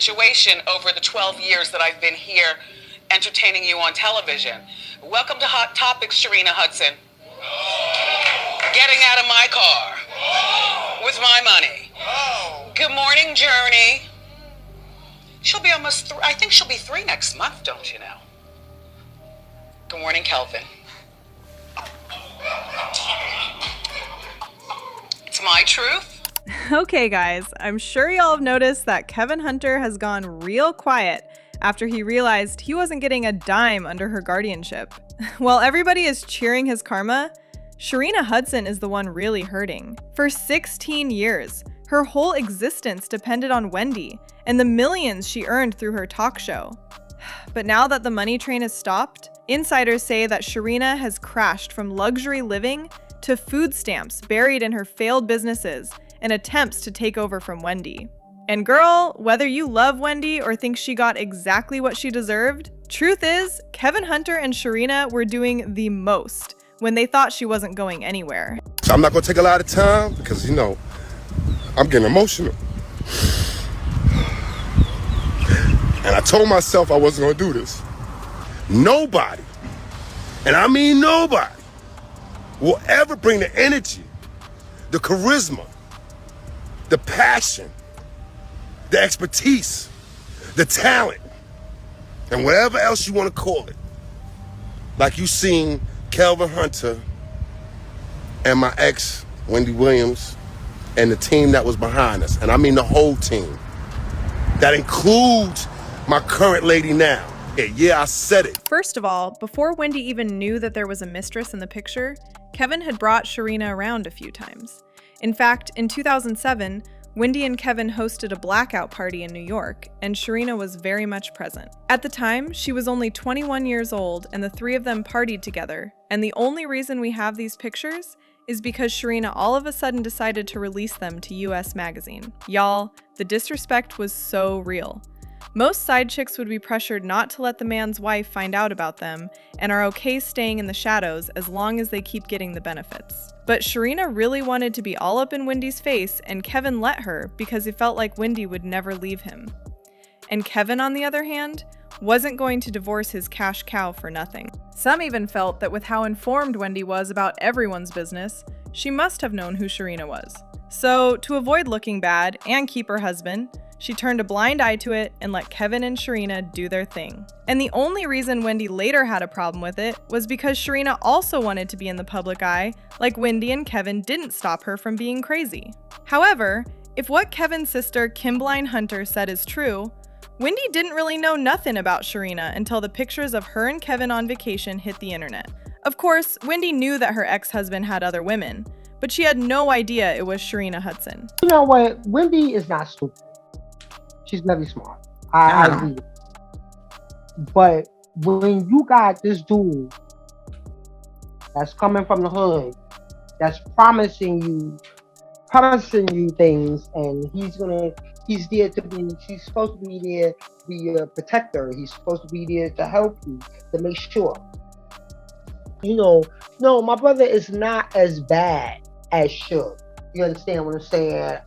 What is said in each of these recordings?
situation over the 12 years that I've been here entertaining you on television. Welcome to Hot Topics, Sharina Hudson. Getting out of my car with my money. Good morning, Journey. She'll be almost I think she'll be 3 next month, don't you know? Good morning, Kelvin. It's my truth. Okay, guys, I'm sure y'all have noticed that Kevin Hunter has gone real quiet after he realized he wasn't getting a dime under her guardianship. While everybody is cheering his karma, Sharina Hudson is the one really hurting. For 16 years, her whole existence depended on Wendy and the millions she earned through her talk show. But now that the money train has stopped, insiders say that Sharina has crashed from luxury living to food stamps buried in her failed businesses and attempts to take over from Wendy. And girl, whether you love Wendy or think she got exactly what she deserved, truth is, Kevin Hunter and Sharina were doing the most when they thought she wasn't going anywhere. So I'm not gonna take a lot of time because, I'm getting emotional. And I told myself I wasn't gonna do this. Nobody, and I mean nobody, will ever bring the energy, the charisma, the passion, the expertise, the talent, and whatever else you want to call it, like you seen Kelvin Hunter and my ex, Wendy Williams, and the team that was behind us. And I mean the whole team. That includes my current lady now. Yeah, I said it. First of all, before Wendy even knew that there was a mistress in the picture, Kevin had brought Sharina around a few times. In fact, in 2007, Wendy and Kevin hosted a blackout party in New York, and Sharina was very much present. At the time, she was only 21 years old, and the three of them partied together, and the only reason we have these pictures is because Sharina all of a sudden decided to release them to US Magazine. Y'all, the disrespect was so real. Most side chicks would be pressured not to let the man's wife find out about them and are okay staying in the shadows as long as they keep getting the benefits. But Sharina really wanted to be all up in Wendy's face, and Kevin let her because he felt like Wendy would never leave him. And Kevin, on the other hand, wasn't going to divorce his cash cow for nothing. Some even felt that with how informed Wendy was about everyone's business, she must have known who Sharina was. So, to avoid looking bad and keep her husband, she turned a blind eye to it and let Kevin and Sharina do their thing. And the only reason Wendy later had a problem with it was because Sharina also wanted to be in the public eye, like Wendy and Kevin didn't stop her from being crazy. However, if what Kevin's sister Kimberline Hunter said is true, Wendy didn't really know nothing about Sharina until the pictures of her and Kevin on vacation hit the internet. Of course, Wendy knew that her ex-husband had other women, but she had no idea it was Sharina Hudson. You know what? Wendy is not stupid. She's very smart. I agree. But when you got this dude that's coming from the hood, that's promising you things, and he's there to be, she's supposed to be there to be a protector. He's supposed to be there to help you, to make sure. No, my brother is not as bad as should. You understand what I'm saying?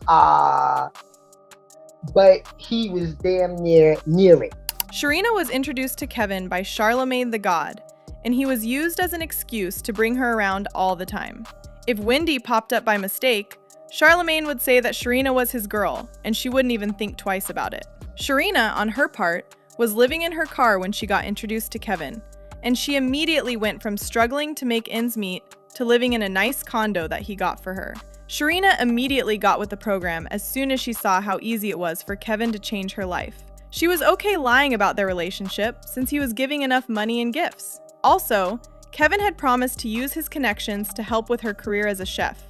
But he was damn near it. Sharina was introduced to Kevin by Charlemagne the God, and he was used as an excuse to bring her around all the time. If Wendy popped up by mistake, Charlemagne would say that Sharina was his girl, and she wouldn't even think twice about it. Sharina, on her part, was living in her car when she got introduced to Kevin, and she immediately went from struggling to make ends meet to living in a nice condo that he got for her. Sharina immediately got with the program as soon as she saw how easy it was for Kevin to change her life. She was okay lying about their relationship since he was giving enough money and gifts. Also, Kevin had promised to use his connections to help with her career as a chef,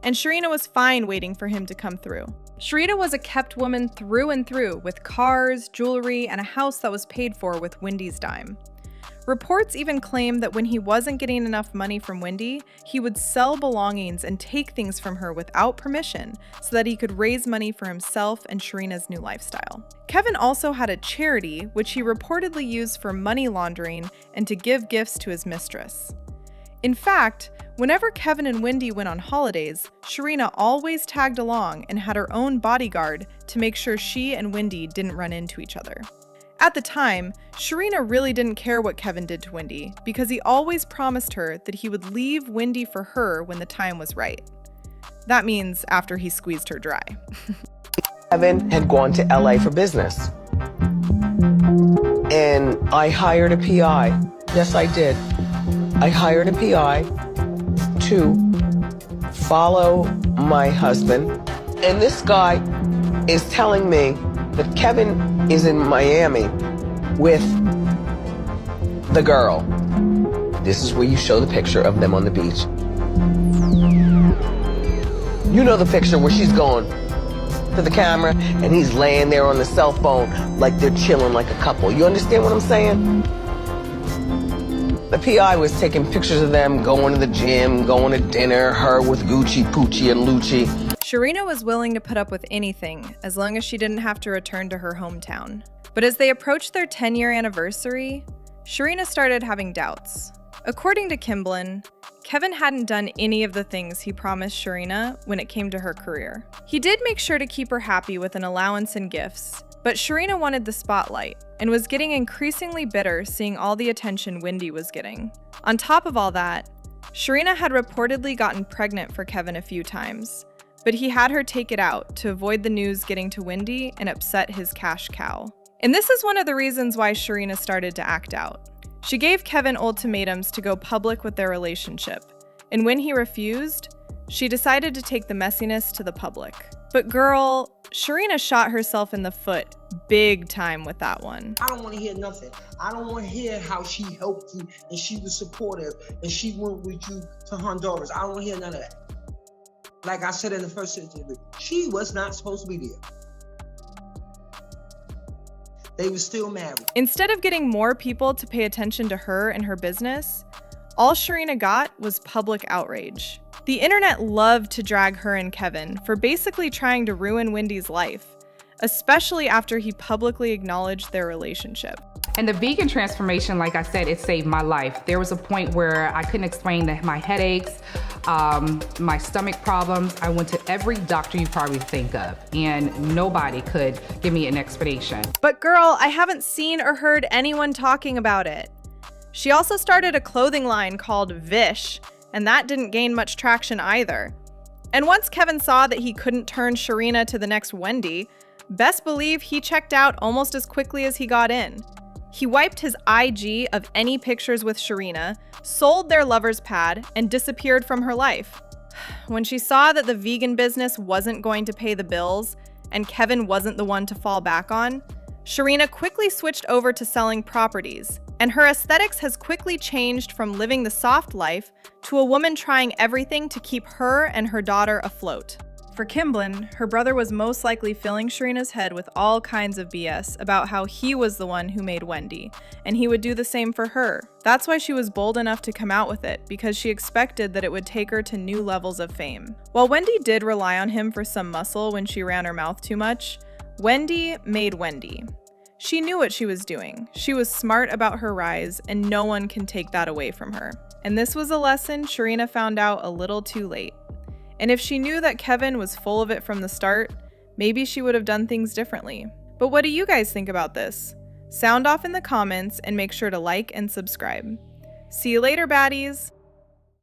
and Sharina was fine waiting for him to come through. Sharina was a kept woman through and through, with cars, jewelry, and a house that was paid for with Wendy's dime. Reports even claim that when he wasn't getting enough money from Wendy, he would sell belongings and take things from her without permission so that he could raise money for himself and Sharina's new lifestyle. Kevin also had a charity, which he reportedly used for money laundering and to give gifts to his mistress. In fact, Whenever Kevin and Wendy went on holidays, Sharina always tagged along and had her own bodyguard to make sure she and Wendy didn't run into each other. At the time, Sharina really didn't care what Kevin did to Wendy because he always promised her that he would leave Wendy for her when the time was right. That means after he squeezed her dry. Kevin had gone to LA for business. And I hired a PI. Yes, I did. I hired a PI to follow my husband. And this guy is telling me that Kevin is in Miami with the girl. This is where you show the picture of them on the beach. You know the picture where she's going to the camera and he's laying there on the cell phone like they're chilling like a couple. You understand what I'm saying? The PI was taking pictures of them going to the gym, going to dinner, her with Gucci, Poochie, and Lucci. Sharina was willing to put up with anything as long as she didn't have to return to her hometown. But as they approached their 10-year anniversary, Sharina started having doubts. According to Kimblin, Kevin hadn't done any of the things he promised Sharina when it came to her career. He did make sure to keep her happy with an allowance and gifts, but Sharina wanted the spotlight and was getting increasingly bitter seeing all the attention Wendy was getting. On top of all that, Sharina had reportedly gotten pregnant for Kevin a few times, but he had her take it out to avoid the news getting to Wendy and upset his cash cow. And this is one of the reasons why Sharina started to act out. She gave Kevin ultimatums to go public with their relationship, and when he refused, she decided to take the messiness to the public. But girl, Sharina shot herself in the foot big time with that one. I don't want to hear nothing. I don't want to hear how she helped you and she was supportive and she went with you to Honduras. I don't want to hear none of that. Like I said in the first interview, she was not supposed to be there. They were still married. Instead of getting more people to pay attention to her and her business, all Sharina got was public outrage. The internet loved to drag her and Kevin for basically trying to ruin Wendy's life, especially after he publicly acknowledged their relationship. And the vegan transformation, like I said, it saved my life. There was a point where I couldn't explain my headaches, my stomach problems. I went to every doctor you probably think of, and nobody could give me an explanation. But girl, I haven't seen or heard anyone talking about it. She also started a clothing line called Vish, and that didn't gain much traction either. And once Kevin saw that he couldn't turn Sharina to the next Wendy, best believe he checked out almost as quickly as he got in. He wiped his IG of any pictures with Sharina, sold their lover's pad, and disappeared from her life. When she saw that the vegan business wasn't going to pay the bills, and Kevin wasn't the one to fall back on, Sharina quickly switched over to selling properties, and her aesthetics has quickly changed from living the soft life to a woman trying everything to keep her and her daughter afloat. For Kimblin, her brother was most likely filling Sharina's head with all kinds of BS about how he was the one who made Wendy, and he would do the same for her. That's why she was bold enough to come out with it, because she expected that it would take her to new levels of fame. While Wendy did rely on him for some muscle when she ran her mouth too much, Wendy made Wendy. She knew what she was doing. She was smart about her rise, and no one can take that away from her. And this was a lesson Sharina found out a little too late. And if she knew that Kevin was full of it from the start, maybe she would have done things differently. But what do you guys think about this? Sound off in the comments and make sure to like and subscribe. See you later, baddies!